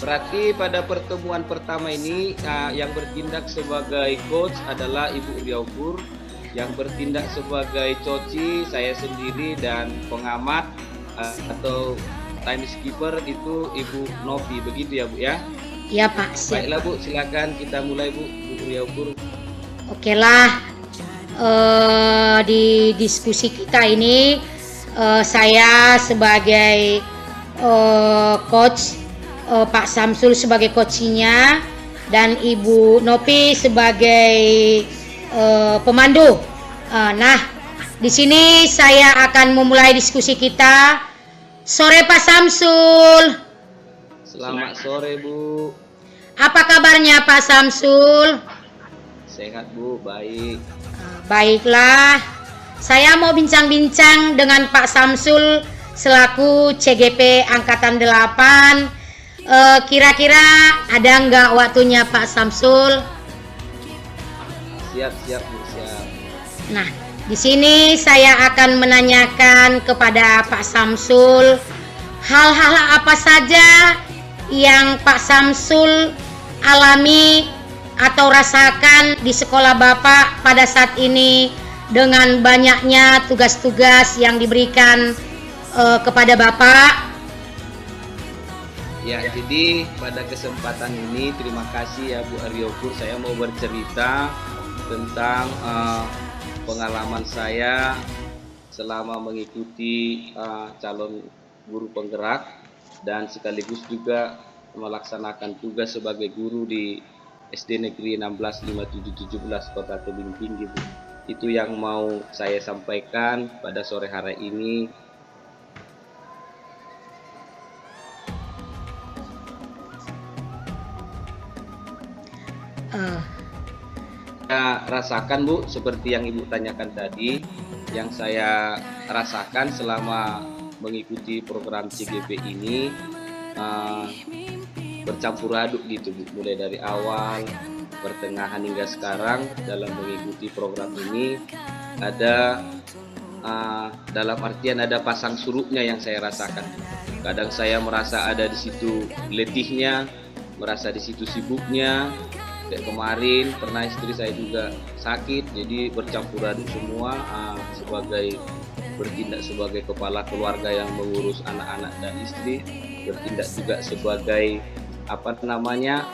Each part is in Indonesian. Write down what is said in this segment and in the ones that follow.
Berarti pada pertemuan pertama ini yang bertindak sebagai coach adalah Ibu Riaukur, yang bertindak sebagai coci saya sendiri, dan pengamat atau timekeeper itu Ibu Novi, begitu ya Bu ya? Iya Pak, siap. Baiklah Bu, silakan kita mulai Bu Riaukur. Oke lah, di diskusi kita ini saya sebagai coach, Pak Samsul sebagai coachnya, dan Ibu Novi sebagai pemandu. Nah, di sini saya akan memulai diskusi kita. Sore Pak Samsul. Selamat sore Bu. Apa kabarnya Pak Samsul? Sehat Bu, baik. Baiklah, saya mau bincang-bincang dengan Pak Samsul selaku CGP Angkatan 8. Kira-kira ada nggak waktunya Pak Samsul? Siap Bu, siap. Nah, di sini saya akan menanyakan kepada Pak Samsul hal-hal apa saja yang Pak Samsul alami atau rasakan di sekolah Bapak pada saat ini dengan banyaknya tugas-tugas yang diberikan kepada Bapak. Ya, jadi pada kesempatan ini terima kasih ya Bu Aryokur, saya mau bercerita tentang pengalaman saya selama mengikuti calon guru penggerak dan sekaligus juga melaksanakan tugas sebagai guru di SD Negeri 16 5717 Kota Tebing Tinggi Bu. Itu yang mau saya sampaikan pada sore hari ini. Saya rasakan Bu, seperti yang Ibu tanyakan tadi, yang saya rasakan selama mengikuti program CGP ini bercampur aduk gitu Bu, mulai dari awal, pertengahan hingga sekarang dalam mengikuti program ini. Ada dalam artian ada pasang surutnya yang saya rasakan. Kadang saya merasa ada di situ letihnya, merasa di situ sibuknya. Kayak kemarin pernah istri saya juga sakit, jadi bercampur aduk semua. Sebagai bertindak sebagai kepala keluarga yang mengurus anak-anak dan istri, bertindak juga sebagai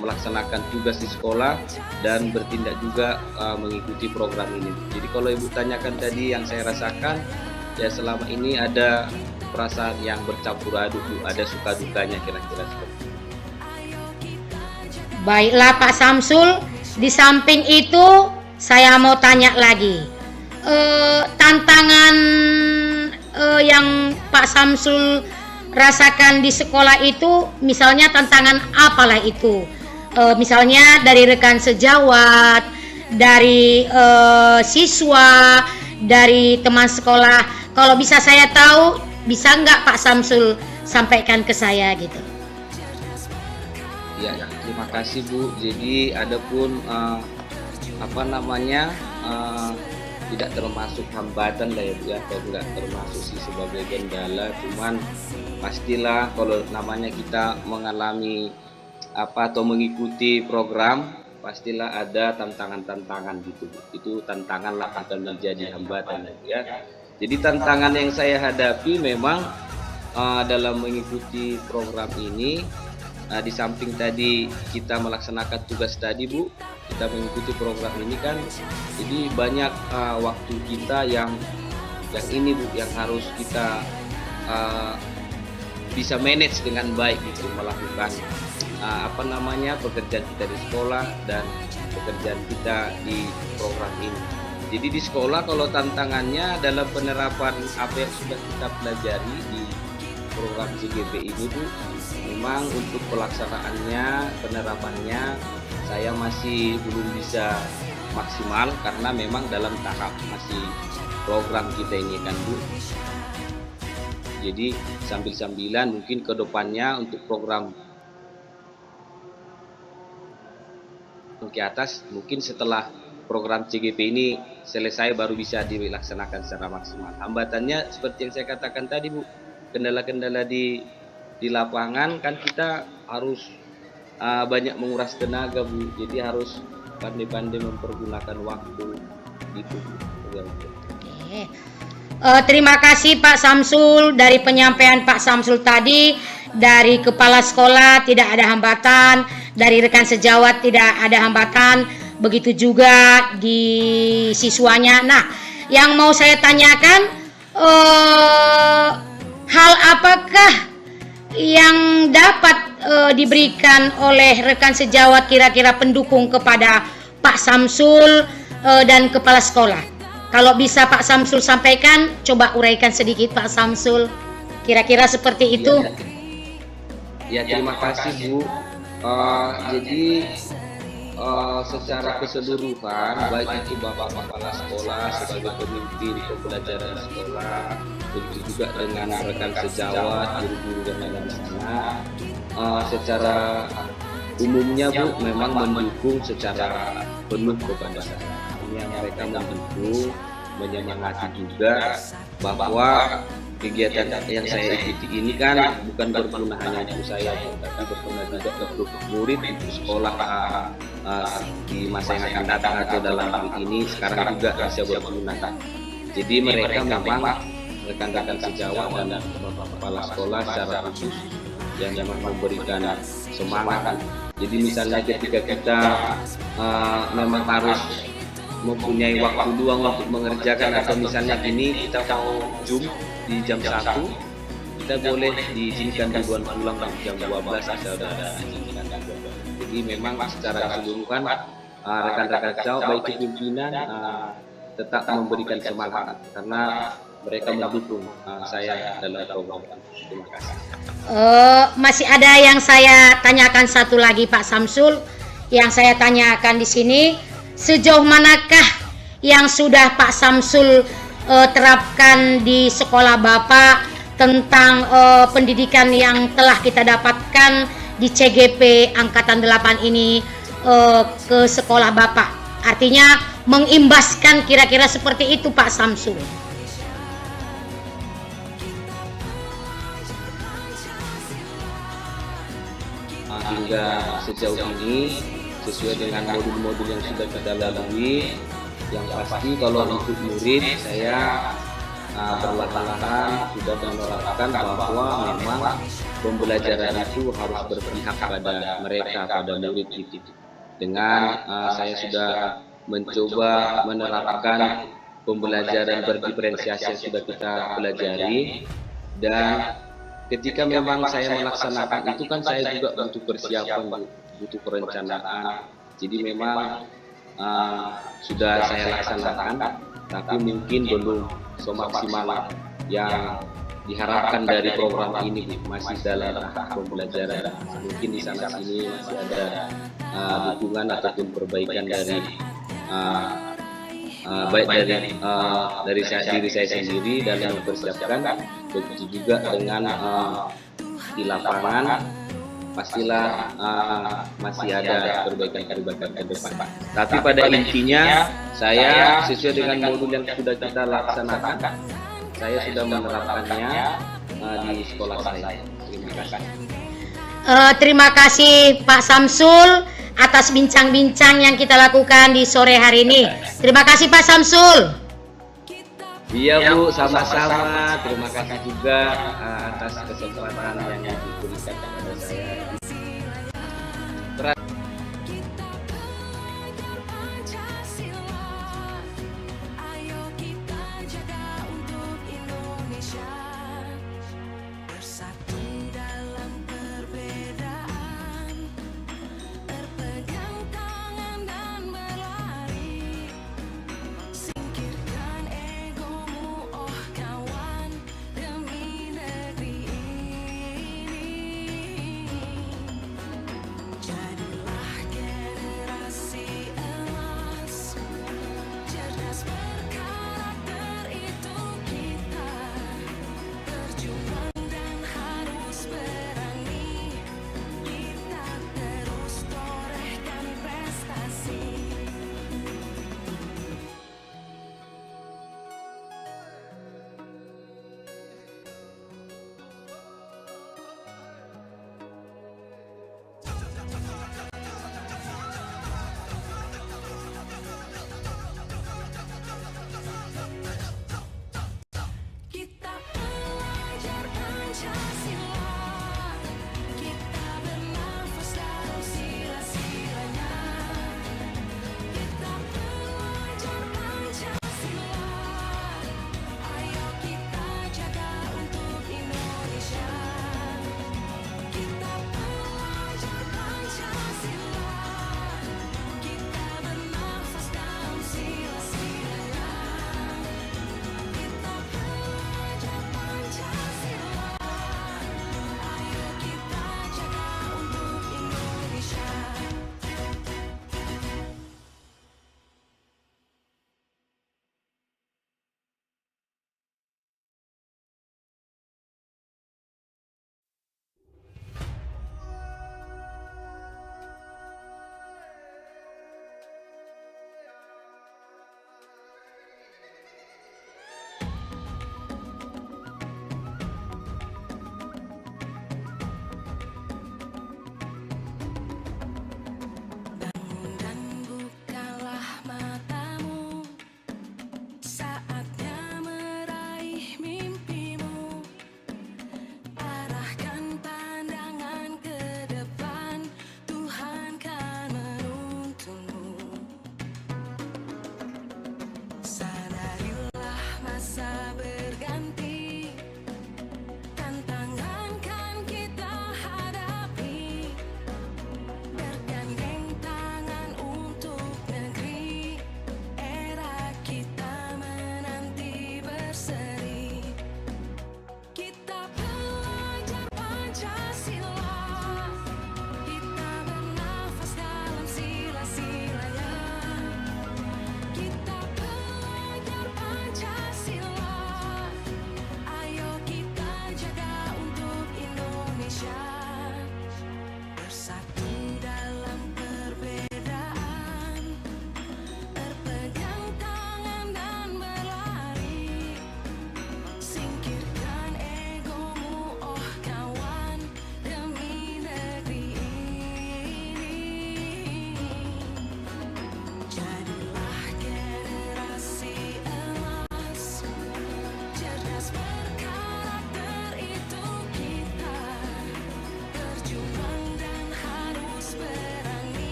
melaksanakan tugas di sekolah, dan bertindak juga mengikuti program ini. Jadi kalau Ibu tanyakan tadi yang saya rasakan, ya selama ini ada perasaan yang bercampur aduk, ada suka dukanya kira-kira seperti itu. Baiklah Pak Samsul, di samping itu saya mau tanya lagi, tantangan yang Pak Samsul rasakan di sekolah itu, misalnya tantangan apalah itu? Misalnya dari rekan sejawat, dari siswa, dari teman sekolah. Kalau bisa saya tahu, bisa nggak Pak Samsul sampaikan ke saya gitu? Ya, terima kasih Bu. Jadi adapun tidak termasuk hambatan lah ya Bu ya, atau enggak termasuk sih sebagai kendala, cuman pastilah kalau namanya kita mengalami atau mengikuti program, pastilah ada tantangan-tantangan gitu Bu. Itu tantangan lah akan menjadi hambatan ya. Jadi tantangan yang saya hadapi memang dalam mengikuti program ini, di samping tadi kita melaksanakan tugas tadi Bu, kita mengikuti program ini kan, jadi banyak waktu kita yang ini Bu, yang harus kita bisa manage dengan baik gitu, melakukan pekerjaan kita di sekolah dan pekerjaan kita di program ini. Jadi di sekolah kalau tantangannya dalam penerapan apa yang sudah kita pelajari di program CGP ini Bu, memang untuk pelaksanaannya, penerapannya saya masih belum bisa maksimal karena memang dalam tahap masih program kita ini kan Bu. Jadi sambil-sambilan mungkin ke depannya untuk program ke atas, mungkin setelah program CGP ini selesai baru bisa dilaksanakan secara maksimal. Hambatannya seperti yang saya katakan tadi Bu, kendala-kendala di lapangan kan kita harus banyak menguras tenaga Bu, jadi harus pandai-pandai mempergunakan waktu gitu Bu. Oke. Terima kasih Pak Samsul. Dari penyampaian Pak Samsul tadi, dari kepala sekolah tidak ada hambatan, dari rekan sejawat tidak ada hambatan, begitu juga di siswanya. Nah, yang mau saya tanyakan, hal apakah yang dapat diberikan oleh rekan sejawat kira-kira pendukung kepada Pak Samsul dan kepala sekolah? Kalau bisa Pak Samsul sampaikan, coba uraikan sedikit Pak Samsul. Kira-kira seperti itu. Ya, terima kasih Bu. Jadi secara keseluruhan, baik itu Bapak Kepala Sekolah sebagai pemimpin pembelajaran sekolah, begitu juga dengan rekan sejawat, guru-guru yang ada di sana, secara umumnya Bu memang mendukung secara penuh kepada saya. Yang mereka mendukung, menyemangati juga bahwa kegiatan yang saya ikuti ini kan bukan berguna hanya untuk saya, tapi berguna juga untuk murid untuk sekolah di masa yang akan datang atau dalam hari ini sekarang juga bisa berguna. Jadi mereka memang rekan-rekan sejawat dan kepala sekolah secara khusus yang memang memberikan semangat. Jadi misalnya ketika kita memang harus mempunyai waktu luang untuk mengerjakan, atau misalnya ini kita mau Zoom di jam 1, kita boleh diizinkan duluan pulang di jam 12 atau ada izinkan. Jadi memang secara keseluruhan rekan-rekan sejawat baik pimpinan tetap memberikan semangat karena mereka mendukung saya dalam program. Terima kasih. Masih ada yang saya tanyakan satu lagi Pak Samsul. Yang saya tanyakan di sini, sejauh manakah yang sudah Pak Samsul terapkan di sekolah Bapak tentang pendidikan yang telah kita dapatkan di CGP Angkatan 8 ini ke sekolah Bapak? Artinya mengimbaskan kira-kira seperti itu Pak Samsul. Hingga sejauh ini sesuai dengan modul-modul yang sudah kita lalui, yang pasti kalau untuk murid saya perlahan-lahan sudah menerapkan bahwa memang pembelajaran itu harus berpihak pada mereka, pada murid itu. Dengan saya sudah mencoba menerapkan pembelajaran berdiferensiasi yang sudah kita pelajari, dan ketika memang saya melaksanakan itu kan saya juga butuh persiapan, butuh perencanaan. Jadi memang sudah saya laksanakan, tapi mungkin belum semaksimal yang diharapkan dari program ini, masih dalam tahap pembelajaran. Mungkin di sana sini masih ada dukungan ataupun perbaikan dari baik dari diri saya sendiri dalam mempersiapkan, begitu juga dengan di lapangan pastilah masih ada perbaikan-perbaikan ke depan. Tapi pada intinya saya sesuai dengan modul yang sudah kita laksanakan, saya sudah menerapkannya di sekolah saya. Terima kasih. Terima kasih Pak Samsul atas bincang-bincang yang kita lakukan di sore hari ini. Terima kasih Pak Samsul. Iya Bu, sama-sama. Terima kasih juga atas kesempatan yang diberikan kepada saya.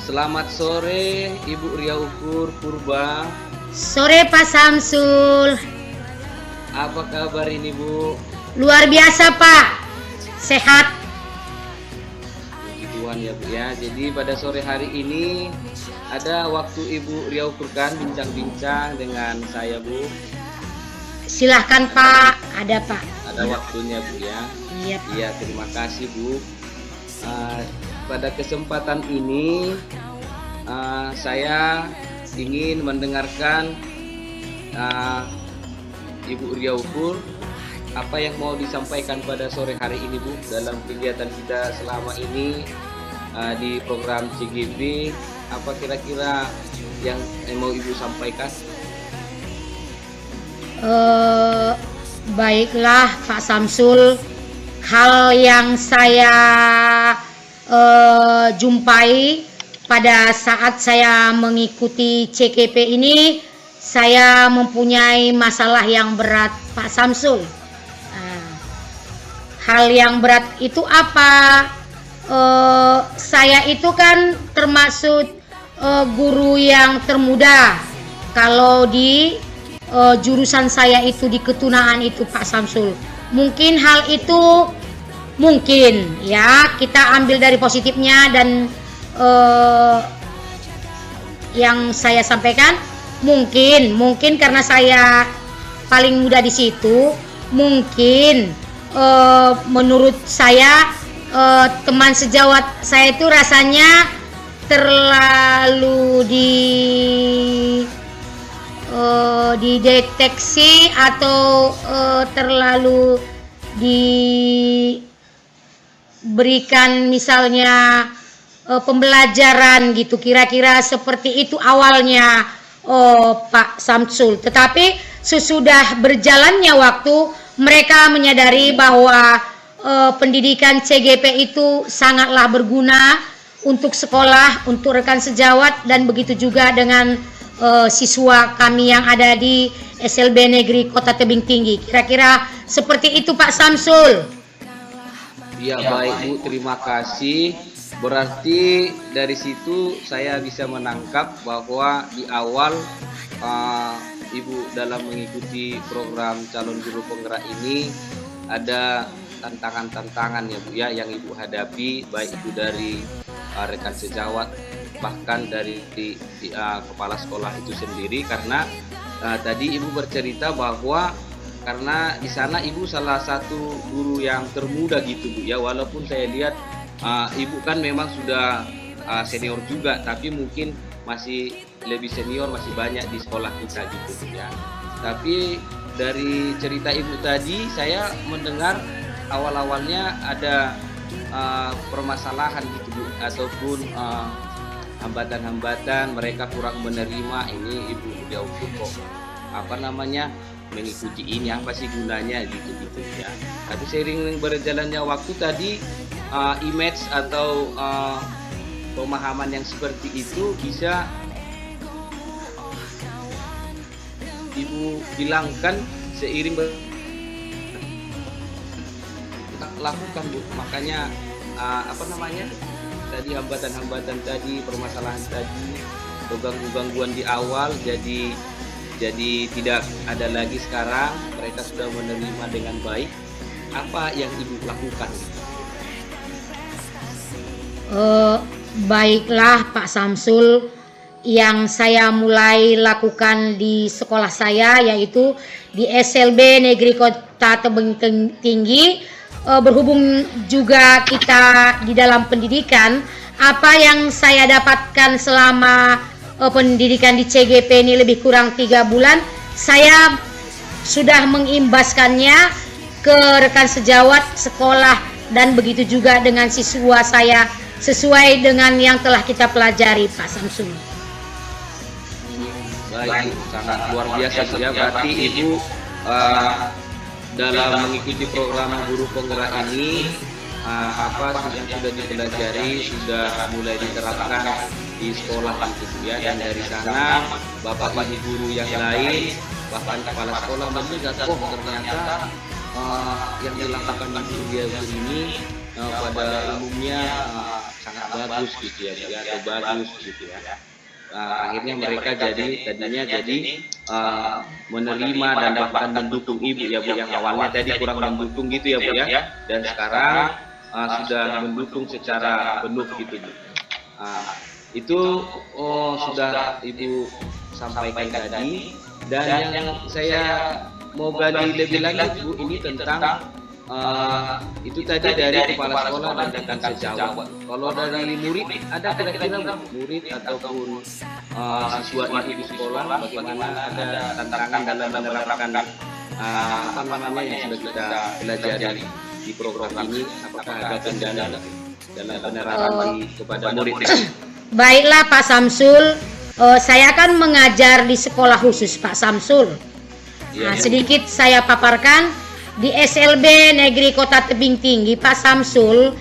Selamat sore Ibu Ria Ukur Purba. Sore Pak Samsul. Apa kabar ini Bu? Luar biasa Pak. Sehat. Puji Tuhan ya Bu ya. Jadi pada sore hari ini ada waktu Ibu Ria Ukur kan bincang-bincang dengan saya Bu. Silahkan Pak. Ada Pak. Ada waktunya Bu ya. Iya Pak. Iya, terima kasih Bu. Pada kesempatan ini saya ingin mendengarkan Ibu Ria Ukur apa yang mau disampaikan pada sore hari ini Bu dalam kegiatan kita selama ini di program CGP. Apa kira-kira yang mau Ibu sampaikan? Baiklah Pak Samsul, hal yang saya jumpai pada saat saya mengikuti CGP ini, saya mempunyai masalah yang berat Pak Samsul. Hal yang berat itu apa? Saya itu kan termasuk guru yang termuda kalau di jurusan saya itu di ketunaan itu Pak Samsul. Mungkin hal itu mungkin ya kita ambil dari positifnya dan yang saya sampaikan mungkin karena saya paling muda di situ, mungkin menurut saya teman sejawat saya itu rasanya terlalu dideteksi atau terlalu diberikan misalnya pembelajaran gitu, kira-kira seperti itu awalnya Pak Samsul. Tetapi sesudah berjalannya waktu, mereka menyadari bahwa pendidikan CGP itu sangatlah berguna untuk sekolah, untuk rekan sejawat, dan begitu juga dengan siswa kami yang ada di SLB Negeri Kota Tebing Tinggi. Kira-kira seperti itu Pak Samsul. Ya baik Bu, terima kasih. Berarti dari situ saya bisa menangkap bahwa di awal Ibu dalam mengikuti program calon guru penggerak ini ada tantangan-tantangan ya Bu ya yang Ibu hadapi, baik itu dari rekan sejawat bahkan dari kepala sekolah itu sendiri, karena tadi Ibu bercerita bahwa karena di sana Ibu salah satu guru yang termuda gitu Bu ya, walaupun saya lihat Ibu kan memang sudah senior juga, tapi mungkin masih lebih senior, masih banyak di sekolah kita gitu Bu ya. Tapi dari cerita Ibu tadi saya mendengar awal-awalnya ada permasalahan gitu Bu, ataupun hambatan-hambatan, mereka kurang menerima ini Ibu jauh kok mengikuti ini, apa sih gunanya gitu ya. Tapi seiring berjalannya waktu tadi image atau pemahaman yang seperti itu bisa Ibu bilangkan seiring lakukan Bu. Makanya tadi hambatan-hambatan tadi, permasalahan tadi, gangguan di awal jadi tidak ada lagi sekarang, mereka sudah menerima dengan baik. Apa yang Ibu lakukan? Baiklah Pak Samsul, yang saya mulai lakukan di sekolah saya yaitu di SLB Negeri Kota Tebing Tinggi, berhubung juga kita di dalam pendidikan, apa yang saya dapatkan selama pendidikan di CGP ini lebih kurang 3 bulan, saya sudah mengimbaskannya ke rekan sejawat sekolah dan begitu juga dengan siswa saya sesuai dengan yang telah kita pelajari Pak Samsul. Baik, sangat luar biasa ya. Berarti Ibu dalam mengikuti program guru penggerak ini apa yang sudah dipelajari sudah mulai diterapkan di sekolah gitu ya, dan dari sana bapak ibu guru yang lain bahkan kepala sekolah melihat ternyata yang dilakukan Ibu Ria ini pada umumnya sangat bagus gitu ya Bu ya, atau bagus gitu ya. Akhirnya mereka tadinya jadi menerima dan bahkan mendukung ibu ya Bu, yang awalnya tadi kurang mendukung gitu ya Bu ya, dan sekarang sudah mendukung secara penuh gitu Bu. Itu sudah Ibu sampaikan tadi, dan yang saya mau gali lebih lanjut Bu, ini tentang itu tadi dari kepala sekolah dan rekan sejawat. Kalau dari murid, ada kira-kira murid ataupun siswa itu di sekolah bagaimana, ada tantangan dalam menerapkan apa namanya yang sudah kita pelajari di program ini, apakah ada kendala dalam penerapan kepada murid? Baiklah Pak Samsul, saya kan mengajar di sekolah khusus Pak Samsul. Sedikit saya paparkan, di SLB Negeri Kota Tebing Tinggi Pak Samsul,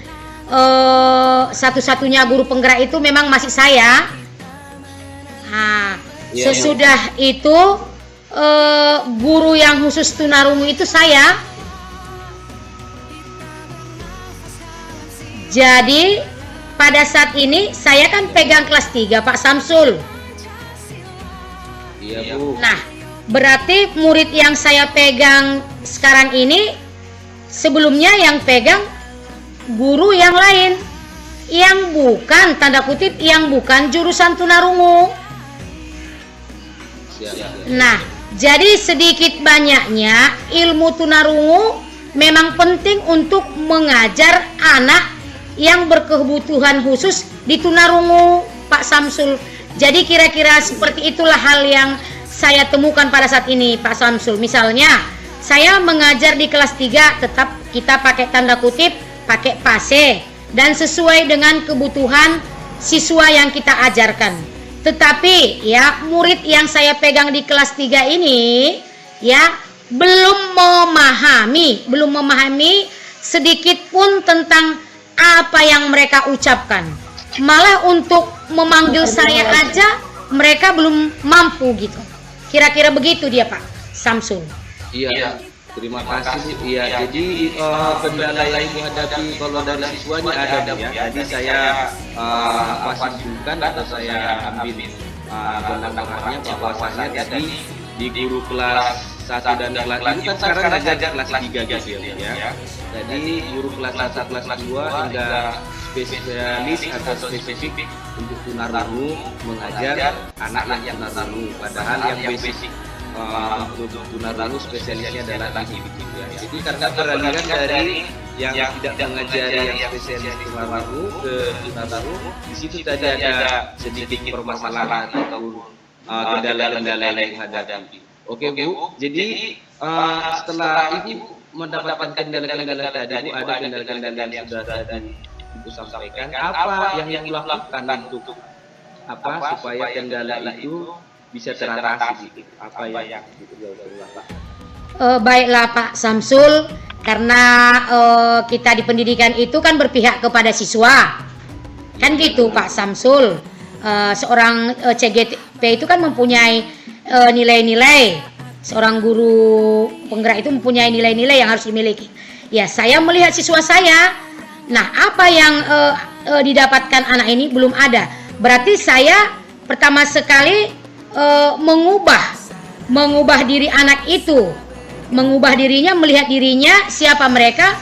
satu-satunya guru penggerak itu memang masih saya. Sesudah itu guru yang khusus tunarungu itu saya. Jadi pada saat ini saya kan pegang kelas 3 Pak Samsul. Iya Bu. Nah, berarti murid yang saya pegang sekarang ini sebelumnya yang pegang guru yang lain, yang bukan, tanda kutip, yang bukan jurusan tunarungu. Nah, jadi sedikit banyaknya ilmu tunarungu memang penting untuk mengajar anak yang berkebutuhan khusus di tunarungu Pak Samsul. Jadi kira-kira seperti itulah hal yang saya temukan pada saat ini Pak Samsul. Misalnya saya mengajar di kelas 3, tetap kita pakai tanda kutip, pakai PASE, dan sesuai dengan kebutuhan siswa yang kita ajarkan. Tetapi ya, murid yang saya pegang di kelas 3 ini ya belum memahami sedikit pun tentang apa yang mereka ucapkan. Malah untuk memanggil saya aja mereka belum mampu gitu. Kira-kira begitu dia Pak Samsul. Iya, terima kasih. Iya, jadi kendala yang dihadapi kalau dari siswanya ada Bu ya. Jadi saya simpulkan atau saya ambil benang-benangnya bahwasanya tadi di guru kelas 1 dan kelas itu kan sekarang ngajar kelas 3 gitu ya. Jadi guru kelas 1, kelas 2 hingga spesialis atau spesifik untuk tunarungu mengajar anak yang tunarungu, padahal yang basic untuk tunarungu spesialisnya adalah ibu gitu ya. Jadi karena peralihan dari yang tidak mengajari yang spesialis tunarungu ke tunarungu, di situ tadi ada sedikit permasalahan atau kendala-kendala yang dihadapi. Oke Bu, jadi setelah Ibu mendapatkan kendala-kendala tadi Bu, ada kendala-kendala yang sudah tadi Ibu sampaikan, apa yang dilakukan untuk supaya kendala itu bisa teratasi gitu? Apa yang dilakukan? Baiklah Pak Samsul, karena kita di pendidikan itu kan berpihak kepada siswa, kan gitu Pak Samsul. Seorang CGP itu kan mempunyai nilai-nilai. Seorang guru penggerak itu mempunyai nilai-nilai yang harus dimiliki. Ya, saya melihat siswa saya. Nah, apa yang didapatkan anak ini belum ada. Berarti saya pertama sekali mengubah diri anak itu, mengubah dirinya, melihat dirinya siapa mereka,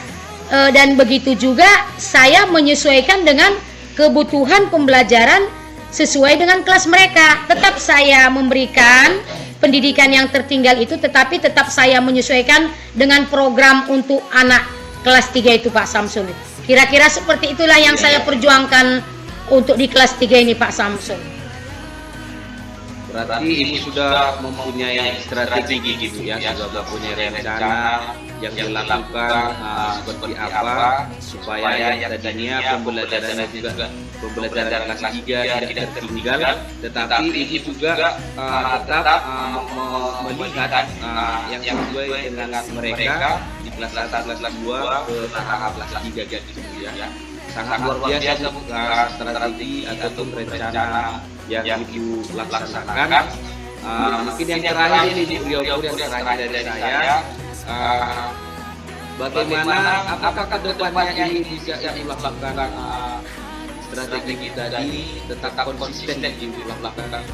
dan begitu juga saya menyesuaikan dengan kebutuhan pembelajaran sesuai dengan kelas mereka. Tetap saya memberikan pendidikan yang tertinggal itu, tetapi tetap saya menyesuaikan dengan program untuk anak kelas 3 itu Pak Samsul. Kira-kira seperti itulah yang saya perjuangkan untuk di kelas 3 ini Pak Samsul. Berarti Ibu sudah mempunyai strategi gitu ya, sudah mempunyai rencana yang dilakukan seperti apa supaya yang tadinya pembelajarannya juga pembelajaran kelas 3 tidak tertinggal, tetapi Ibu juga tetap melihat yang sesuai dengan mereka di kelas 1, kelas 2 ke tahap kelas 3 gitu ya. Sangat luar biasa strategi ataupun rencana yang Ibu laksanakan. Mungkin yang terakhir ini di beliau yang terakhir dari saya, bagaimana apakah kedepannya ini bisa Ibu lakukan strategi tadi tetap konsisten di belakang.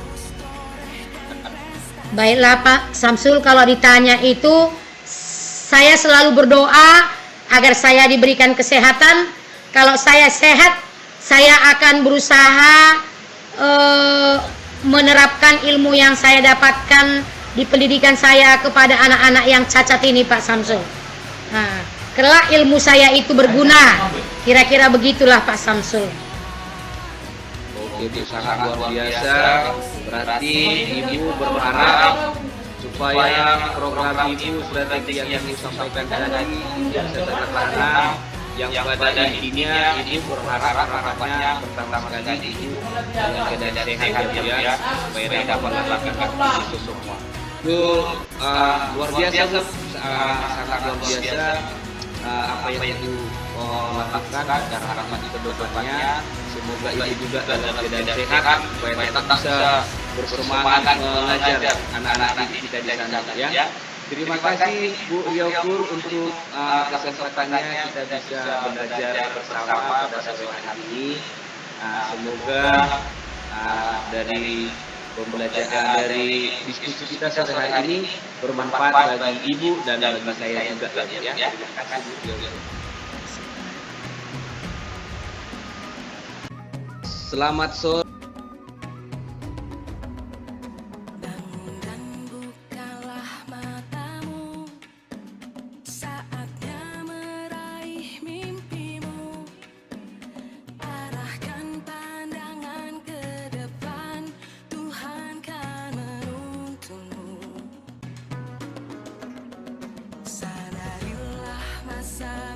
Baiklah Pak Samsul, kalau ditanya itu saya selalu berdoa agar saya diberikan kesehatan. Kalau saya sehat, saya akan berusaha menerapkan ilmu yang saya dapatkan di pendidikan saya kepada anak-anak yang cacat ini Pak Samsul. Nah, kelak ilmu saya itu berguna. Kira-kira begitulah Pak Samsul. Oke, itu sangat luar biasa. Berarti Ibu berharap supaya program Ibu strategi yang Ibu sampaikan tadi bisa terlaksana, yang pada intinya Ibu berharap harapannya pertama sekali Ibu dalam keadaan sehat ya, supaya dapat melakukan itu semua. Itu luar biasa, sangat luar biasa apa yang Ibu lakukan, dan harapan ke depannya semoga Ibu juga dalam keadaan sehat supaya tetap bisa bersemangat mengajar anak-anak kita di sana ya. Terima kasih Bu Yofur untuk kesempatannya kita bisa belajar bersama pada sore hari ini. Semoga dari pembelajaran dari diskusi kita sore hari ini bermanfaat bagi Ibu dan bagi saya juga ya. Terima kasih Bu Yofur. Selamat sore.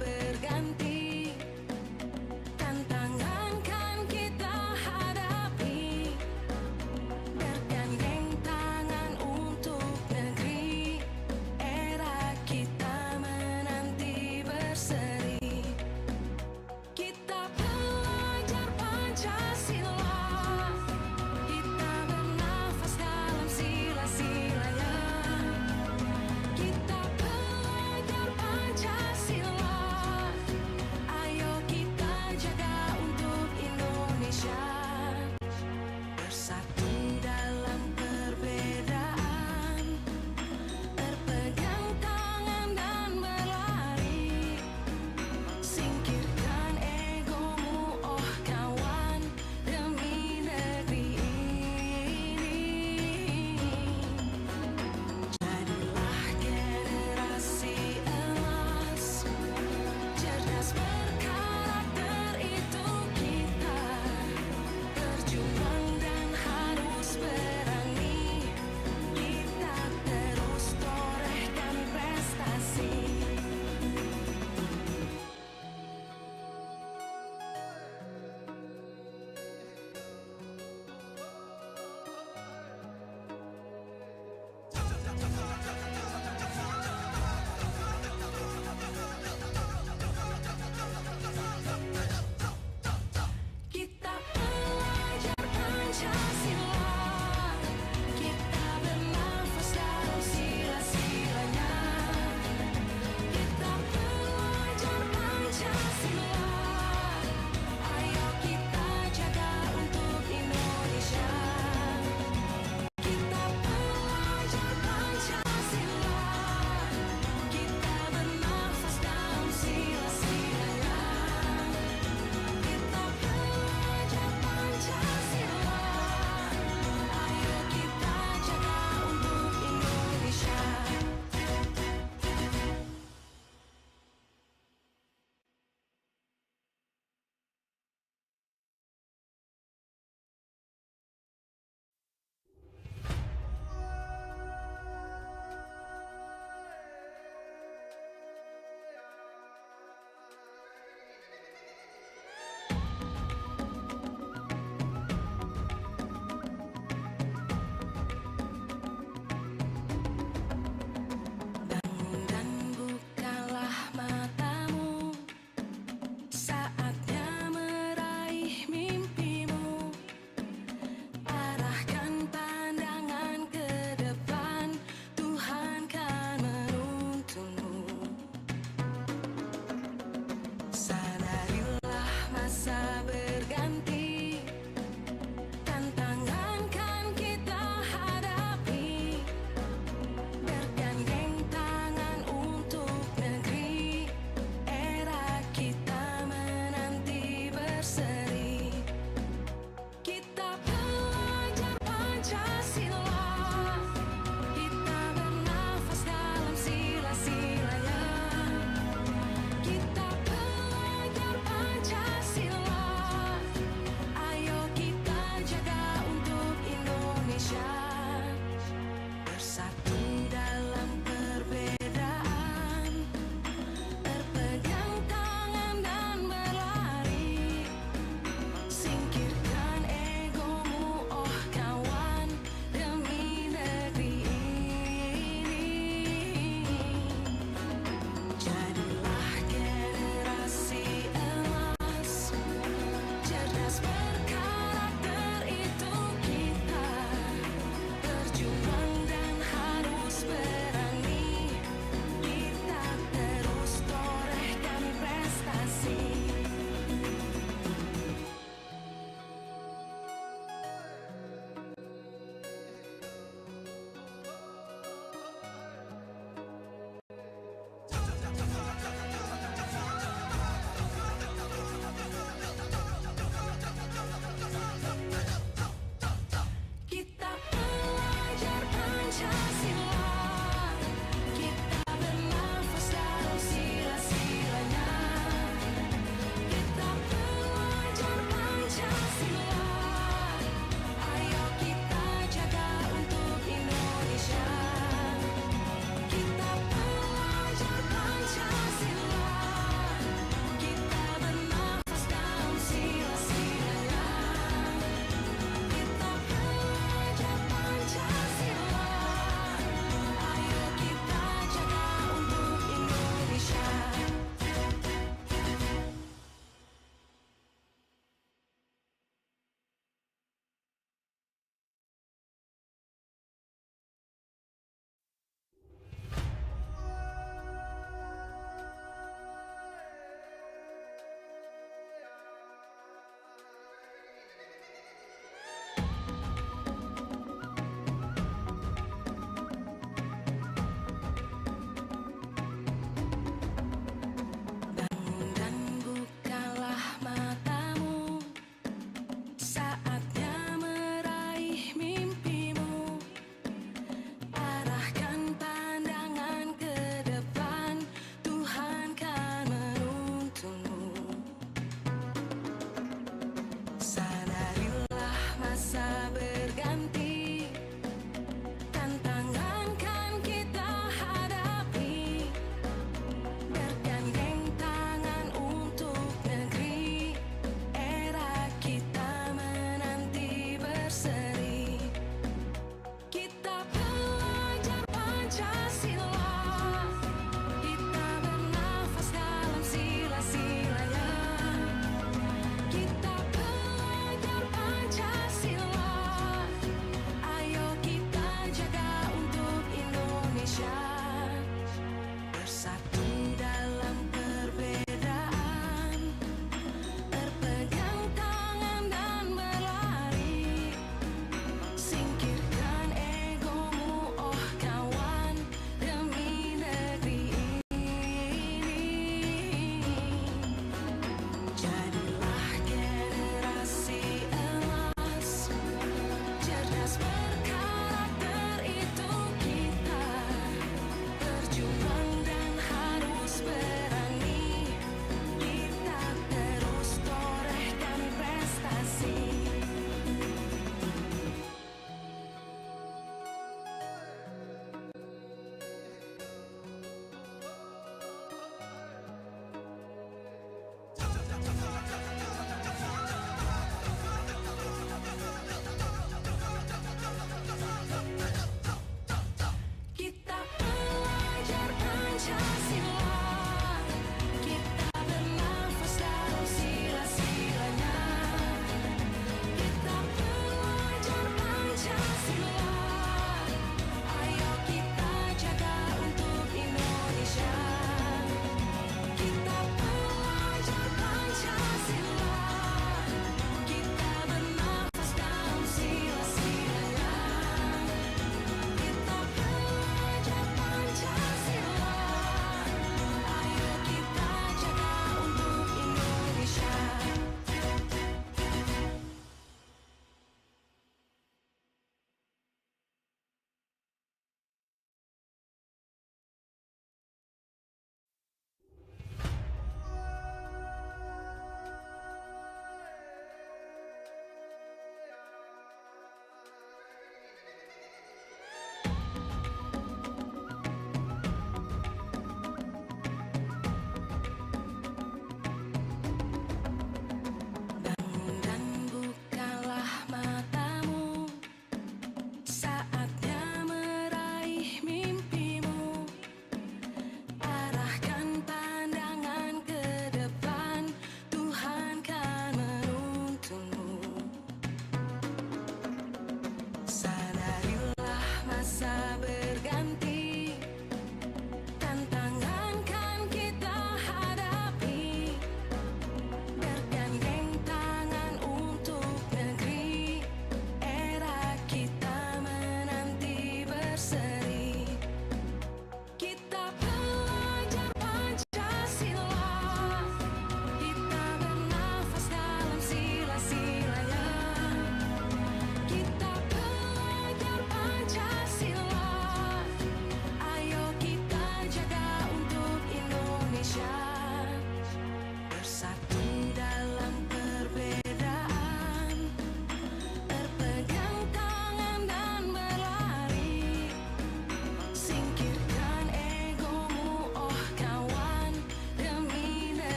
Berganti, tantangan kan kita hadapi.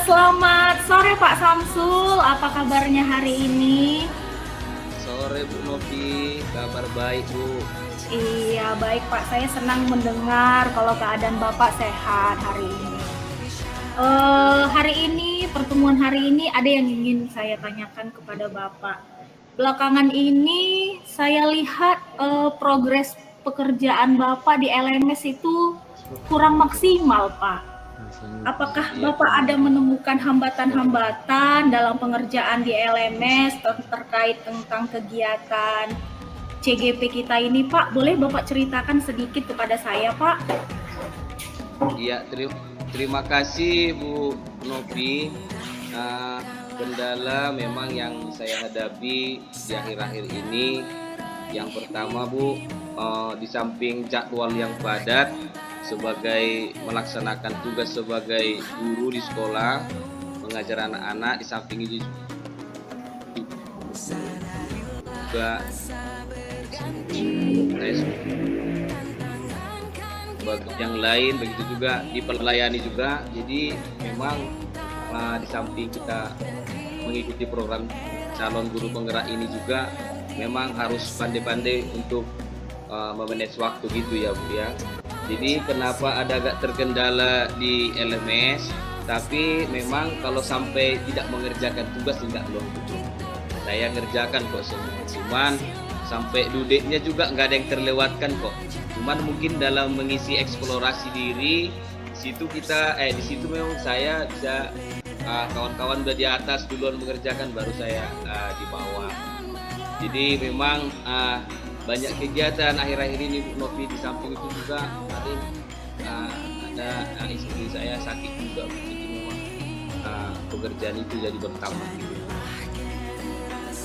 Selamat sore Pak Samsul, apa kabarnya hari ini? Sore Bu Novi, kabar baik Bu. Iya baik Pak, saya senang mendengar kalau keadaan Bapak sehat hari ini. Pertemuan hari ini ada yang ingin saya tanyakan kepada Bapak. Belakangan ini saya lihat progres pekerjaan Bapak di LMS itu kurang maksimal Pak. Apakah Bapak ada menemukan hambatan-hambatan dalam pengerjaan di LMS terkait tentang kegiatan CGP kita ini Pak? Boleh Bapak ceritakan sedikit kepada saya Pak? Iya, terima kasih Bu Novi. Kendala memang yang saya hadapi di akhir-akhir ini, yang pertama Bu, di samping jadwal yang padat sebagai melaksanakan tugas sebagai guru di sekolah, mengajar anak-anak, di samping itu juga yang lain, begitu juga dipelayani juga. Jadi memang di samping kita mengikuti program calon guru penggerak ini juga memang harus pandai-pandai untuk memanage waktu gitu ya Bu ya. Jadi kenapa ada agak terkendala di LMS, tapi memang kalau sampai tidak mengerjakan tugas tidak loh. Saya ngerjakan kok semua, cuman sampai dudeknya juga nggak ada yang terlewatkan kok. Cuman mungkin dalam mengisi eksplorasi diri, di situ memang saya bisa kawan-kawan udah di atas duluan mengerjakan, baru saya di bawah. Jadi memang banyak kegiatan akhir-akhir ini Bu Novi. Di samping itu juga ada istri saya sakit juga, jadi memang pekerjaan itu jadi bertambah.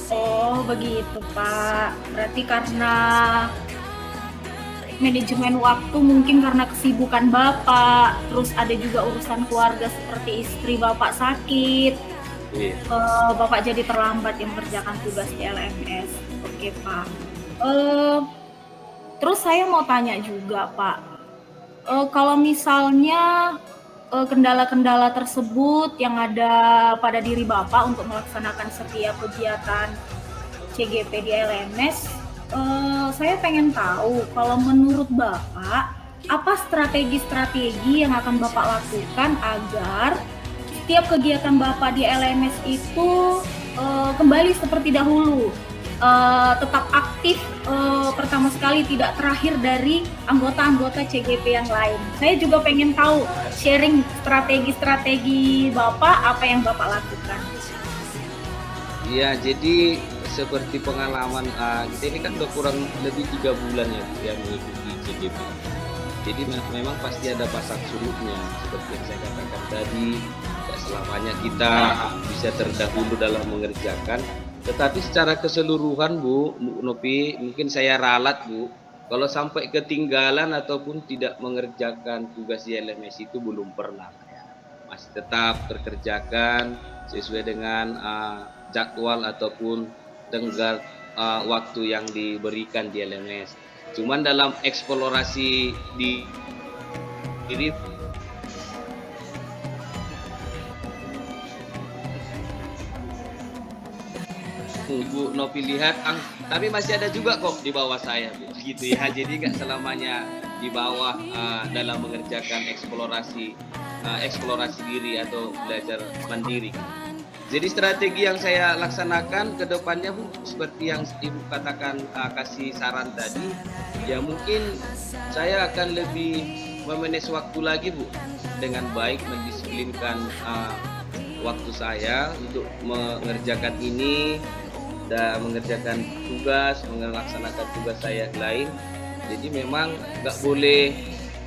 Oh begitu Pak, berarti karena manajemen waktu, mungkin karena kesibukan Bapak, terus ada juga urusan keluarga seperti istri Bapak sakit, Bapak jadi terlambat yang mengerjakan tugas di LMS. Oke Pak. Terus saya mau tanya juga Pak, kalau misalnya kendala-kendala tersebut yang ada pada diri Bapak untuk melaksanakan setiap kegiatan CGP di LMS, saya pengen tahu kalau menurut Bapak apa strategi-strategi yang akan Bapak lakukan agar setiap kegiatan Bapak di LMS itu kembali seperti dahulu, tetap aktif, pertama sekali tidak terakhir dari anggota-anggota CGP yang lain. Saya juga pengen tahu sharing strategi-strategi Bapak, apa yang Bapak lakukan. Iya, jadi seperti pengalaman kita ini kan udah kurang lebih 3 bulan ya yang mengikuti CGP. Jadi memang pasti ada pasang surutnya, seperti yang saya katakan tadi, tidak selamanya kita bisa terdahulu dalam mengerjakan. Tetapi secara keseluruhan Bu Novi, mungkin saya ralat Bu, kalau sampai ketinggalan ataupun tidak mengerjakan tugas di LMS itu belum pernah ya. Masih tetap terkerjakan sesuai dengan jadwal ataupun tenggat waktu yang diberikan di LMS. Cuman dalam eksplorasi di diri Bu Novi lihat, tapi masih ada juga kok di bawah saya Bu, gitu ya. Jadi nggak selamanya di bawah dalam mengerjakan eksplorasi diri atau belajar mandiri. Jadi strategi yang saya laksanakan ke depannya Bu, seperti yang Ibu katakan, kasih saran tadi, ya mungkin saya akan lebih memanage waktu lagi Bu, dengan baik mendisiplinkan waktu saya untuk mengerjakan ini dan mengerjakan tugas, melaksanakan tugas saya yang lain. Jadi memang nggak boleh.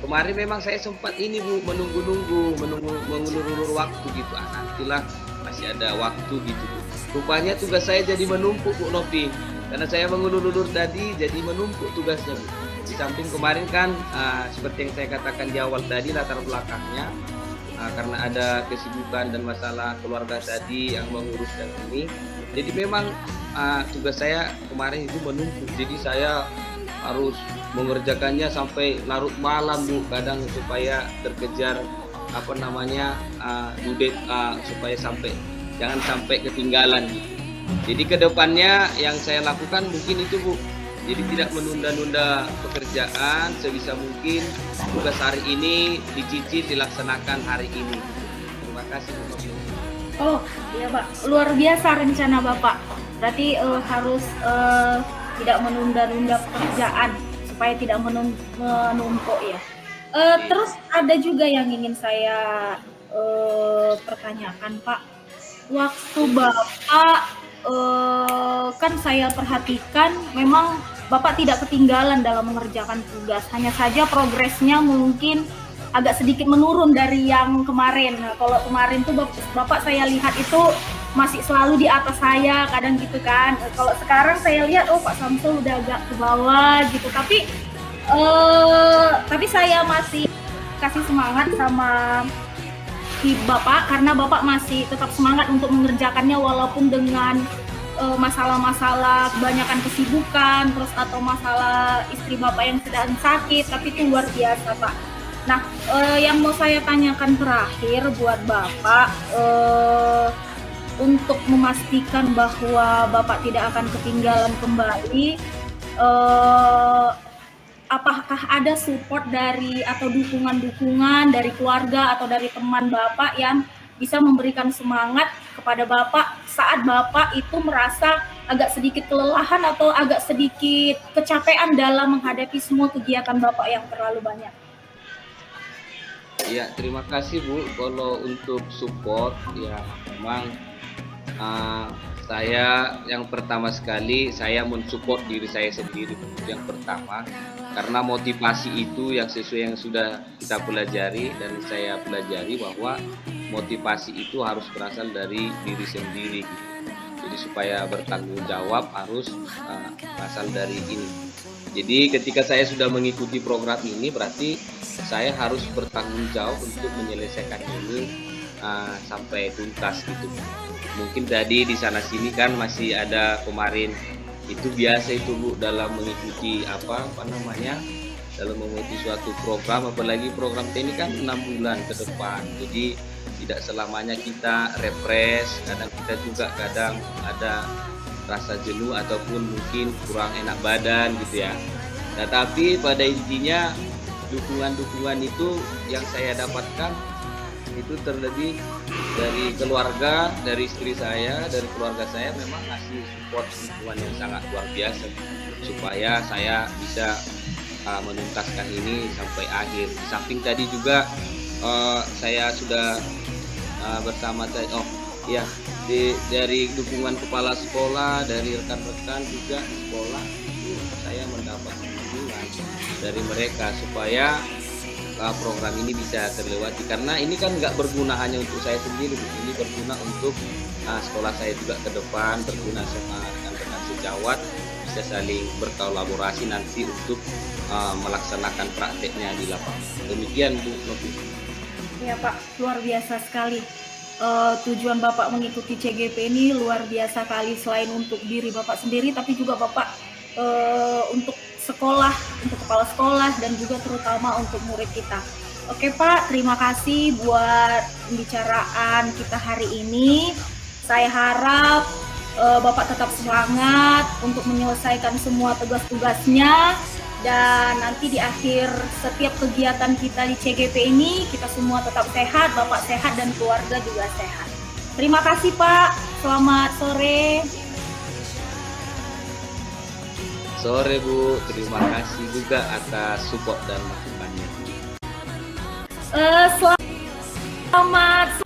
Kemarin memang saya sempat ini Bu, mengulur-ulur waktu gitu. Nantilah masih ada waktu gitu Bu. Rupanya tugas saya jadi menumpuk Bu Novi, karena saya mengulur-ulur tadi jadi menumpuk tugasnya Bu. Di samping kemarin kan seperti yang saya katakan di awal tadi, latar belakangnya karena ada kesibukan dan masalah keluarga tadi yang menguruskan ini. Jadi memang tugas saya kemarin itu menumpuk. Jadi saya harus mengerjakannya sampai larut malam Bu, kadang supaya terkejar apa namanya supaya jangan sampai ketinggalan gitu. Jadi kedepannya yang saya lakukan mungkin itu Bu, jadi tidak menunda-nunda pekerjaan, sebisa mungkin tugas hari ini dicicil dilaksanakan hari ini. Terima kasih Bapak. Oh iya Pak, luar biasa rencana Bapak. Berarti harus tidak menunda-nunda pekerjaan supaya tidak menumpuk ya. Terus ada juga yang ingin saya pertanyakan Pak. Waktu Bapak kan saya perhatikan memang Bapak tidak ketinggalan dalam mengerjakan tugas. Hanya saja progresnya mungkin agak sedikit menurun dari yang kemarin. Nah, kalau kemarin tuh Bapak saya lihat itu masih selalu di atas saya, kadang gitu kan. Kalau sekarang saya lihat, oh Pak Samsul udah agak ke bawah gitu. Tapi saya masih kasih semangat sama Bapak karena Bapak masih tetap semangat untuk mengerjakannya walaupun dengan masalah-masalah kebanyakan kesibukan terus atau masalah istri Bapak yang sedang sakit, tapi itu luar biasa Pak. Nah, yang mau saya tanyakan terakhir buat Bapak, untuk memastikan bahwa Bapak tidak akan ketinggalan kembali, apakah ada support dari atau dukungan-dukungan dari keluarga atau dari teman Bapak yang bisa memberikan semangat kepada Bapak saat Bapak itu merasa agak sedikit kelelahan atau agak sedikit kecapean dalam menghadapi semua kegiatan Bapak yang terlalu banyak? Ya, terima kasih Bu. Kalau untuk support, ya memang saya yang pertama sekali saya mensupport diri saya sendiri yang pertama, karena motivasi itu yang sesuai yang sudah kita pelajari dan saya pelajari bahwa motivasi itu harus berasal dari diri sendiri. Jadi supaya bertanggung jawab harus berasal dari ini. Jadi ketika saya sudah mengikuti program ini berarti saya harus bertanggung jawab untuk menyelesaikan ini sampai tuntas gitu. Mungkin tadi di sana sini kan masih ada kemarin, itu biasa itu Bu dalam mengikuti dalam mengikuti suatu program, apalagi program ini kan 6 bulan ke depan. Jadi tidak selamanya kita refresh, kadang kita juga ada rasa jenuh ataupun mungkin kurang enak badan gitu ya. Nah, tapi pada intinya dukungan-dukungan itu yang saya dapatkan itu terlebih dari keluarga, dari istri saya, dari keluarga saya memang ngasih support dukungan yang sangat luar biasa supaya saya bisa menuntaskan ini sampai akhir. Di samping tadi juga saya sudah bersama dari dukungan kepala sekolah, dari rekan-rekan juga di sekolah itu saya mendapat dukungan dari mereka supaya program ini bisa terlewati, karena ini kan nggak berguna hanya untuk saya sendiri, ini berguna untuk sekolah saya juga ke depan, berguna sama rekan-rekan sejawat, bisa saling berkolaborasi nanti untuk melaksanakan prakteknya di lapangan. Demikian Bu Novi. Ya Pak, luar biasa sekali. Tujuan Bapak mengikuti CGP ini luar biasa kali, selain untuk diri Bapak sendiri tapi juga Bapak untuk sekolah, untuk kepala sekolah dan juga terutama untuk murid kita. Oke Pak, terima kasih buat pembicaraan kita hari ini. Saya harap Bapak tetap semangat untuk menyelesaikan semua tugas-tugasnya, dan nanti di akhir setiap kegiatan kita di CGP ini kita semua tetap sehat, Bapak sehat dan keluarga juga sehat. Terima kasih Pak, selamat sore. Sore Bu, terima kasih juga atas support dan masukannya. Selamat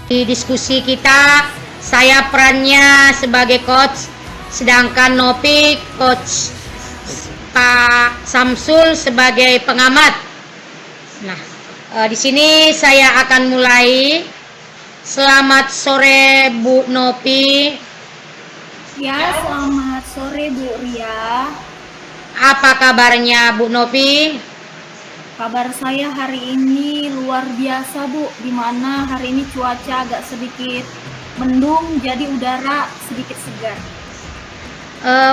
Di diskusi kita, saya perannya sebagai coach, sedangkan Nopi coach Pak Samsul sebagai pengamat. Nah, di sini saya akan mulai. Selamat sore Bu Nopi. Ya, selamat sore Bu Ria. Apa kabarnya Bu Nopi? Kabar saya hari ini luar biasa Bu, dimana hari ini cuaca agak sedikit mendung, jadi udara sedikit segar.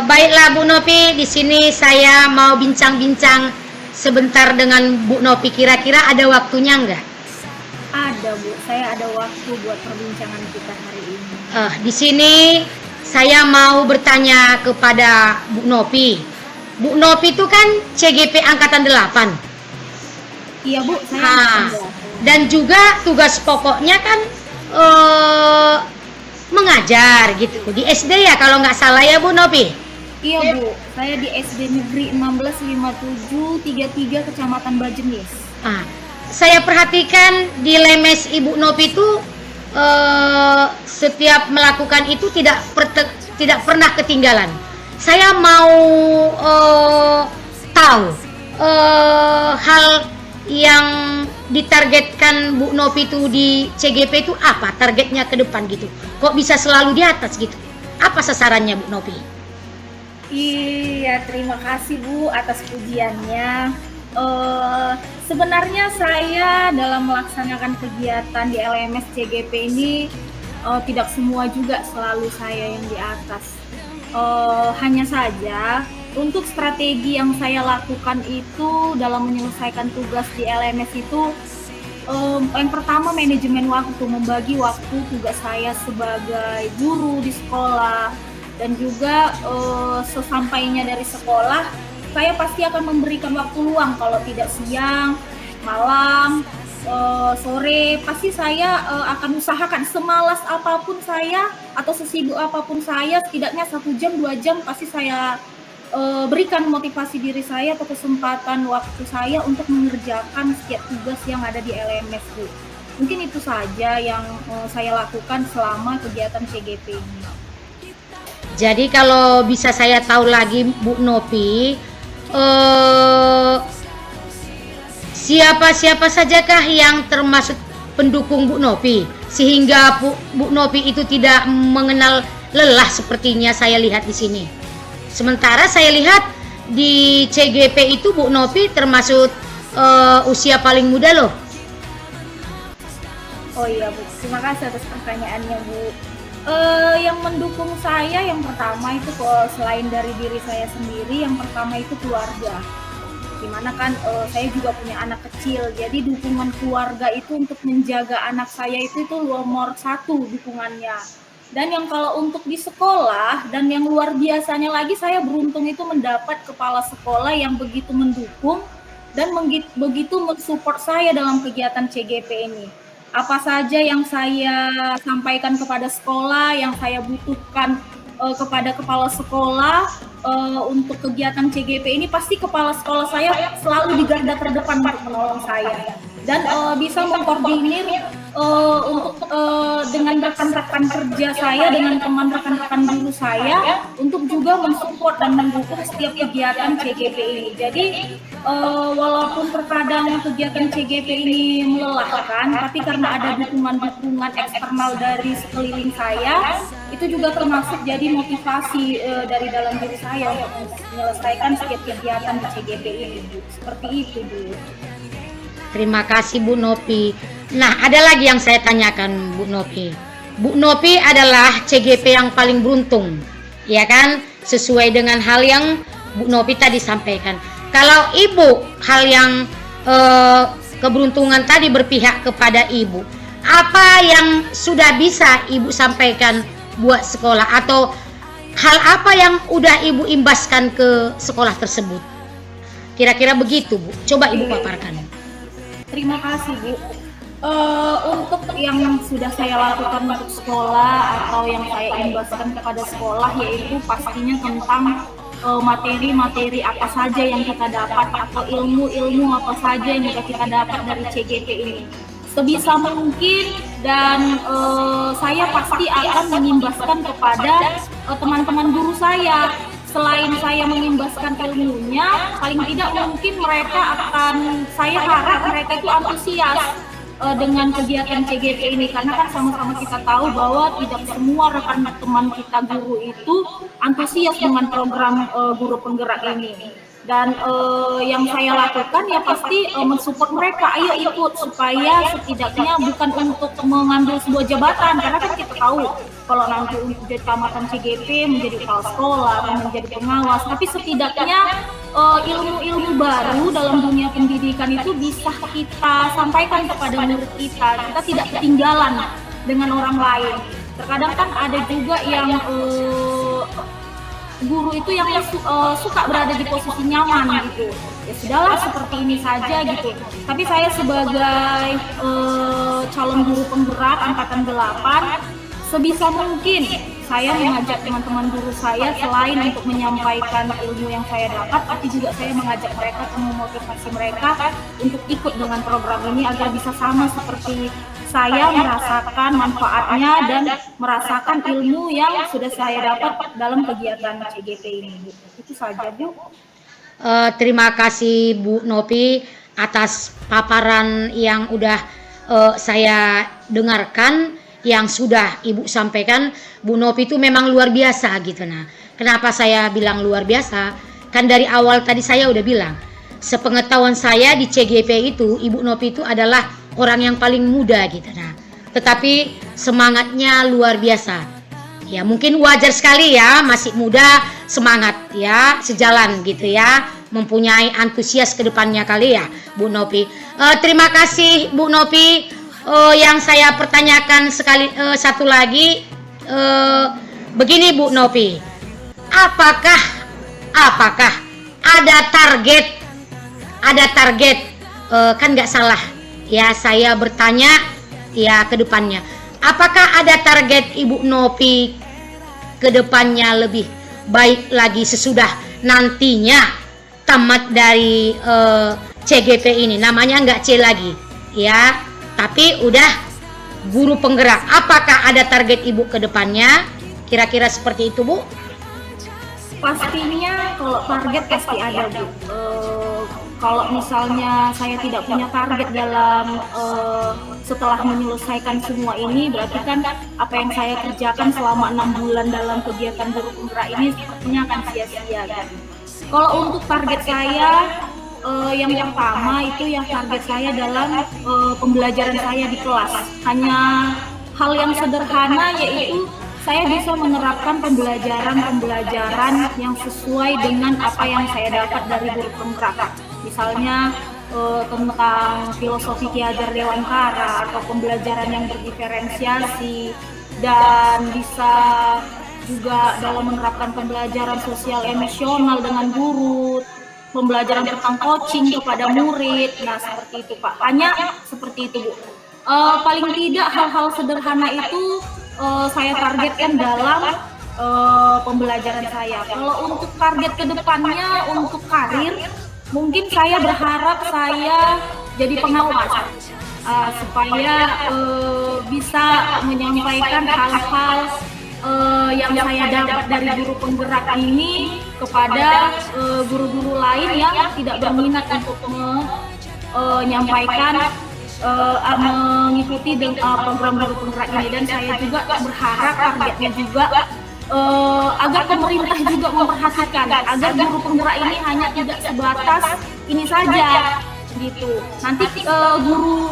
Baiklah Bu Nopi, di sini saya mau bincang-bincang sebentar dengan Bu Nopi. Kira-kira ada waktunya enggak? Ada Bu, saya ada waktu buat perbincangan kita hari ini. Di sini saya mau bertanya kepada Bu Nopi. Bu Nopi itu kan CGP Angkatan 8. Iya Bu, saya ada. Dan juga tugas pokoknya kan mengajar gitu. Di SD ya kalau nggak salah ya Bu Nopi? Iya Bu, saya di SD Negeri 165733 Kecamatan Bajenis. Saya perhatikan di Lemes Ibu Nopi itu setiap melakukan itu tidak pernah ketinggalan. Saya mau tahu hal yang ditargetkan Bu Nopi itu di CGP itu apa targetnya ke depan gitu. Kok bisa selalu di atas gitu? Apa sasarannya Bu Nopi? Iya, terima kasih Bu atas pujiannya. Sebenarnya saya dalam melaksanakan kegiatan di LMS CGP ini tidak semua juga selalu saya yang di atas. Hanya saja untuk strategi yang saya lakukan itu dalam menyelesaikan tugas di LMS itu yang pertama manajemen waktu, membagi waktu tugas saya sebagai guru di sekolah, dan juga sesampainya dari sekolah saya pasti akan memberikan waktu luang, kalau tidak siang, malam, sore, pasti saya akan usahakan semalas apapun saya atau sesibuk apapun saya, setidaknya 1 jam 2 jam pasti saya berikan motivasi diri saya atau kesempatan waktu saya untuk mengerjakan setiap tugas yang ada di LMS Bu. Mungkin itu saja yang saya lakukan selama kegiatan CGP ini. Jadi kalau bisa saya tahu lagi Bu Nopi, siapa sajakah yang termasuk pendukung Bu Nopi sehingga Bu Nopi itu tidak mengenal lelah sepertinya saya lihat di sini. Sementara saya lihat di CGP itu Bu Nopi termasuk usia paling muda loh. Oh iya Bu, terima kasih atas pertanyaannya Bu. Yang mendukung saya yang pertama itu selain dari diri saya sendiri, yang pertama itu keluarga. Dimana kan saya juga punya anak kecil, jadi dukungan keluarga itu untuk menjaga anak saya itu nomor 1 dukungannya. Dan yang kalau untuk di sekolah, dan yang luar biasanya lagi, saya beruntung itu mendapat kepala sekolah yang begitu mendukung dan begitu mensupport saya dalam kegiatan CGP ini. Apa saja yang saya sampaikan kepada sekolah, yang saya butuhkan kepada kepala sekolah untuk kegiatan CGP ini, pasti kepala sekolah saya selalu di garda terdepan untuk menolong saya. Dan bisa mengkoordinir untuk dengan rekan-rekan kerja saya, dengan teman rekan-rekan guru saya, untuk juga mensupport dan mendukung setiap kegiatan CGP ini. Jadi walaupun terkadang kegiatan CGP ini melelahkan, tapi karena ada dukungan-dukungan eksternal dari sekeliling saya, itu juga termasuk jadi motivasi dari dalam diri saya untuk menyelesaikan setiap kegiatan di CGP ini. Seperti itu, Bu. Terima kasih Bu Nopi. Nah, ada lagi yang saya tanyakan Bu Nopi. Bu Nopi adalah CGP yang paling beruntung, ya kan? Sesuai dengan hal yang Bu Nopi tadi sampaikan. Kalau Ibu, hal yang keberuntungan tadi berpihak kepada Ibu, apa yang sudah bisa Ibu sampaikan buat sekolah, atau hal apa yang udah Ibu imbaskan ke sekolah tersebut? Kira-kira begitu Bu. Coba Ibu paparkan. Terima kasih Bu. Untuk yang sudah saya lakukan untuk sekolah atau yang saya imbaskan kepada sekolah, yaitu pastinya tentang materi-materi apa saja yang kita dapat atau ilmu-ilmu apa saja yang kita dapat dari CGP ini. sebisa mungkin dan saya pasti akan mengimbaskan kepada teman-teman guru saya. Selain saya mengimbaskan ilmunya, paling tidak mungkin saya harap mereka itu antusias dengan kegiatan CGP ini, karena kan sama-sama kita tahu bahwa tidak semua rekan teman kita guru itu antusias dengan program guru penggerak ini. Dan yang saya lakukan ya pasti mensupport mereka, ayo ikut, supaya setidaknya bukan untuk mengambil sebuah jabatan, karena kan kita tahu kalau nanti untuk jadi tamatan CGP menjadi kepala sekolah atau menjadi pengawas, tapi setidaknya ilmu-ilmu baru dalam dunia pendidikan itu bisa kita sampaikan kepada murid kita tidak ketinggalan dengan orang lain. Terkadang kan ada juga yang guru itu yang suka berada di posisi nyaman gitu, ya sudahlah seperti ini saja gitu. Tapi saya sebagai calon guru penggerak angkatan 8, sebisa mungkin saya mengajak teman-teman guru saya, selain untuk menyampaikan ilmu yang saya dapat, tapi juga saya mengajak mereka, memotivasi mereka untuk ikut dengan program ini agar bisa sama seperti saya merasakan manfaatnya dan merasakan ilmu yang sudah saya dapat dalam kegiatan CGP ini. Itu saja, Bu. Terima kasih Bu Nopi atas paparan yang udah saya dengarkan, yang sudah Ibu sampaikan. Bu Nopi itu memang luar biasa gitu. Nah, kenapa saya bilang luar biasa? Kan dari awal tadi saya udah bilang, sepengetahuan saya di CGP itu Ibu Nopi itu adalah orang yang paling muda gitu. Nah, tetapi semangatnya luar biasa. Ya mungkin wajar sekali ya, masih muda, semangat ya, sejalan gitu ya, mempunyai antusias ke depannya kali ya Bu Nopi. Terima kasih Bu Nopi. Yang saya pertanyakan satu lagi, begini Bu Nopi, apakah ada target kan nggak salah ya saya bertanya ya ke depannya, apakah ada target Ibu Nopi ke depannya lebih baik lagi sesudah nantinya tamat dari CGP ini, namanya nggak C lagi ya, tapi udah guru penggerak. Apakah ada target Ibu ke depannya? Kira-kira seperti itu, Bu? Pastinya kalau target pasti ada, Bu. Kalau misalnya saya tidak punya target dalam setelah menyelesaikan semua ini, berarti kan apa yang saya kerjakan selama 6 bulan dalam kegiatan guru penggerak ini sepertinya akan sia-sia kan. Kalau untuk target saya, yang pertama itu yang target saya dalam pembelajaran saya di kelas. Hanya hal yang sederhana, yaitu saya bisa menerapkan pembelajaran yang sesuai dengan apa yang saya dapat dari guru penggerak. Misalnya tentang filosofi Ki Hajar Dewantara atau pembelajaran yang berdiferensiasi, dan bisa juga dalam menerapkan pembelajaran sosial emosional dengan guru, pembelajaran tentang coaching kepada murid. Nah seperti itu Pak, hanya seperti itu Bu. Paling tidak hal-hal sederhana itu saya targetkan dalam pembelajaran saya. Kalau untuk target kedepannya untuk karir, mungkin saya berharap saya jadi pengawas supaya bisa menyampaikan hal-hal yang saya dapat dari guru penggerak ini kepada guru-guru lain yang tidak berminat untuk menyampaikan mengikuti program guru penggerak ini. Dan saya juga berharap targetnya juga agar pemerintah juga memperhatikan agar guru penggerak ini hanya tidak sebatas ini saja gitu. Nanti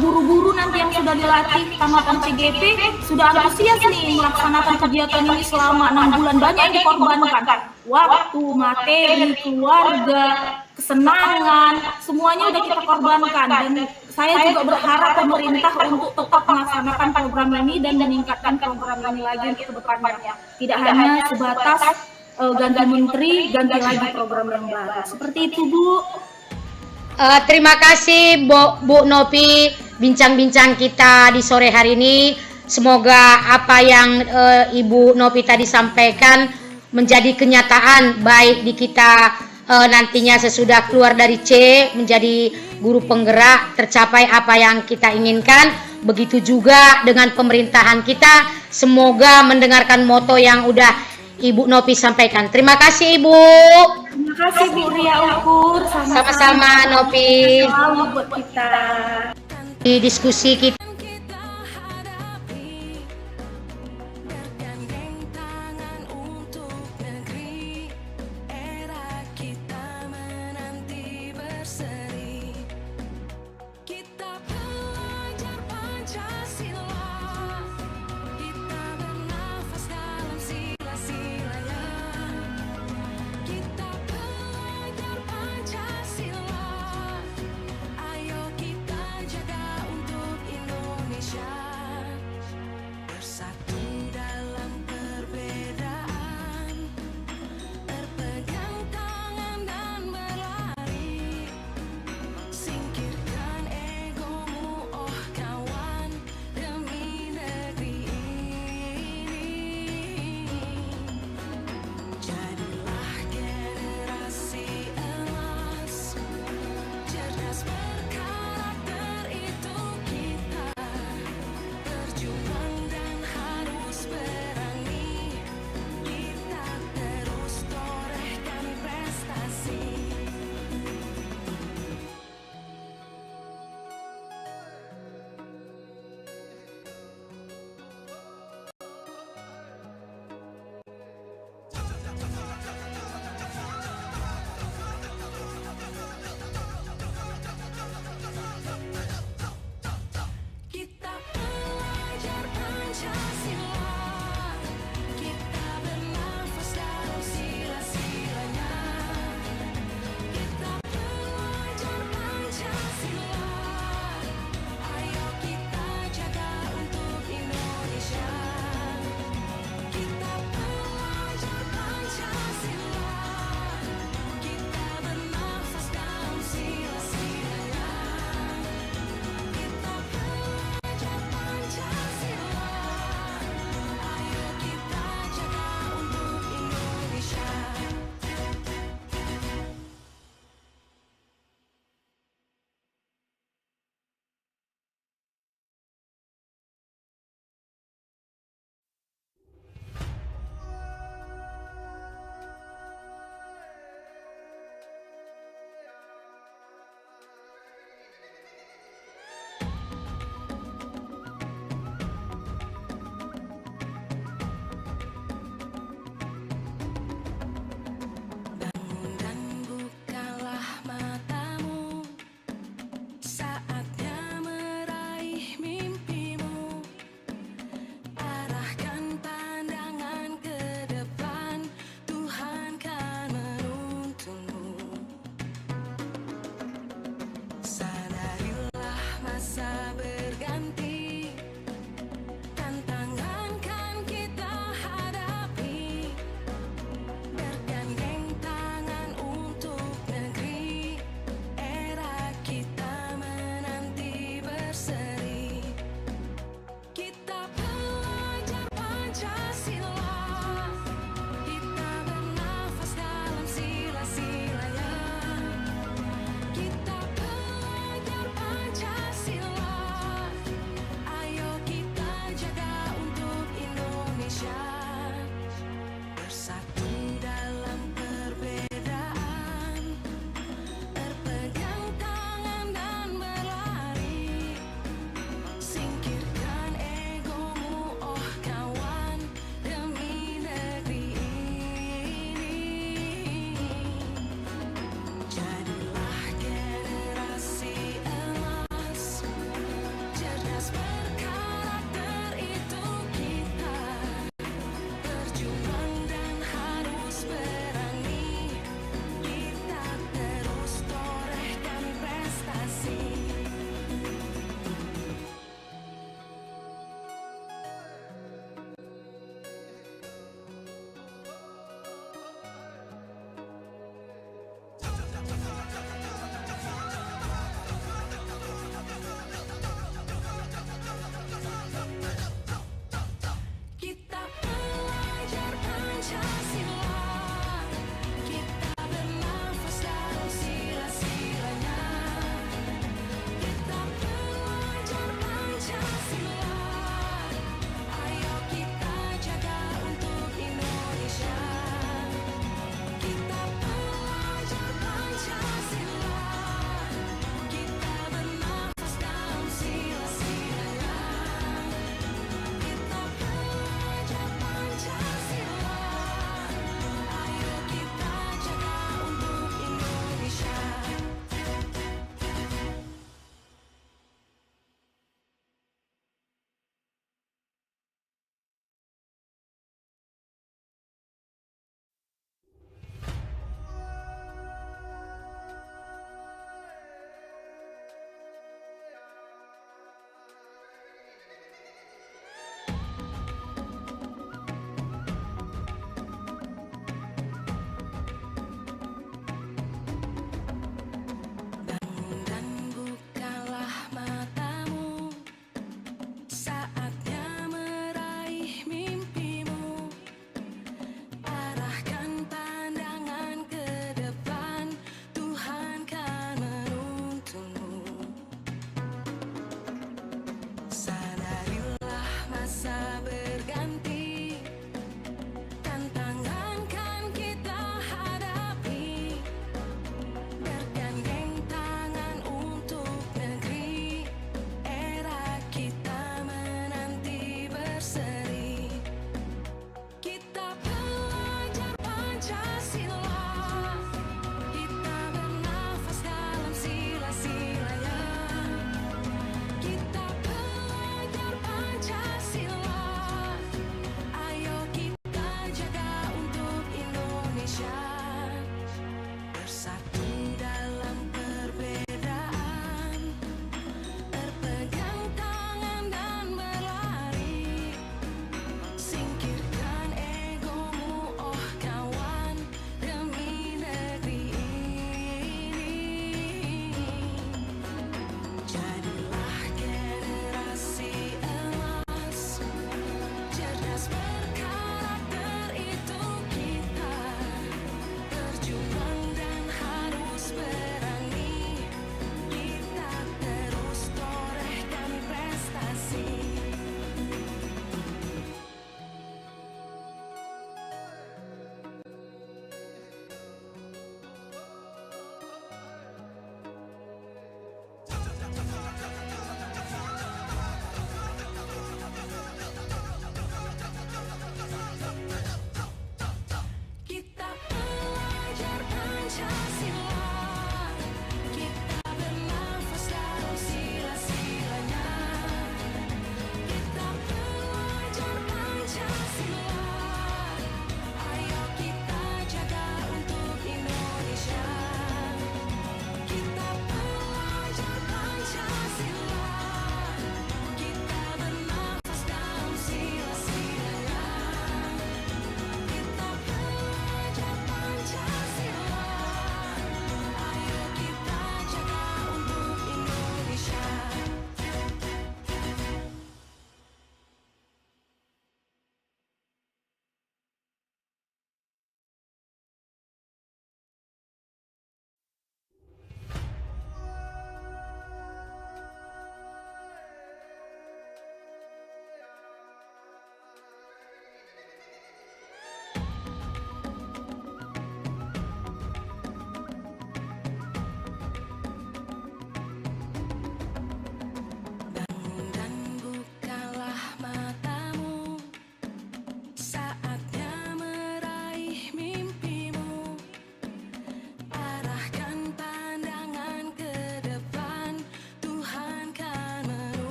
guru-guru nanti yang sudah dilatih tamatan CGP sudah antusias nih melaksanakan kegiatan ini selama 6 bulan, banyak yang dikorbankan, waktu, materi, keluarga, kesenangan, semuanya udah kita korbankan. Dan saya juga berharap pemerintah untuk tetap melaksanakan program ini dan meningkatkan program ini lagi untuk kedepannya. Tidak hanya sebatas ganti menteri, ganti lagi program yang baru. Seperti itu Bu. Terima kasih Bu Nopi, bincang-bincang kita di sore hari ini. Semoga apa yang Ibu Nopi tadi sampaikan menjadi kenyataan, baik di kita nantinya sesudah keluar dari C menjadi guru penggerak, tercapai apa yang kita inginkan. begitu juga dengan pemerintahan kita. Semoga mendengarkan moto yang udah Ibu Nopi sampaikan. Terima kasih Ibu. Terima kasih Bu Ria Ukur. Sama-sama Nopi. Selalu buat kita. Di diskusi kita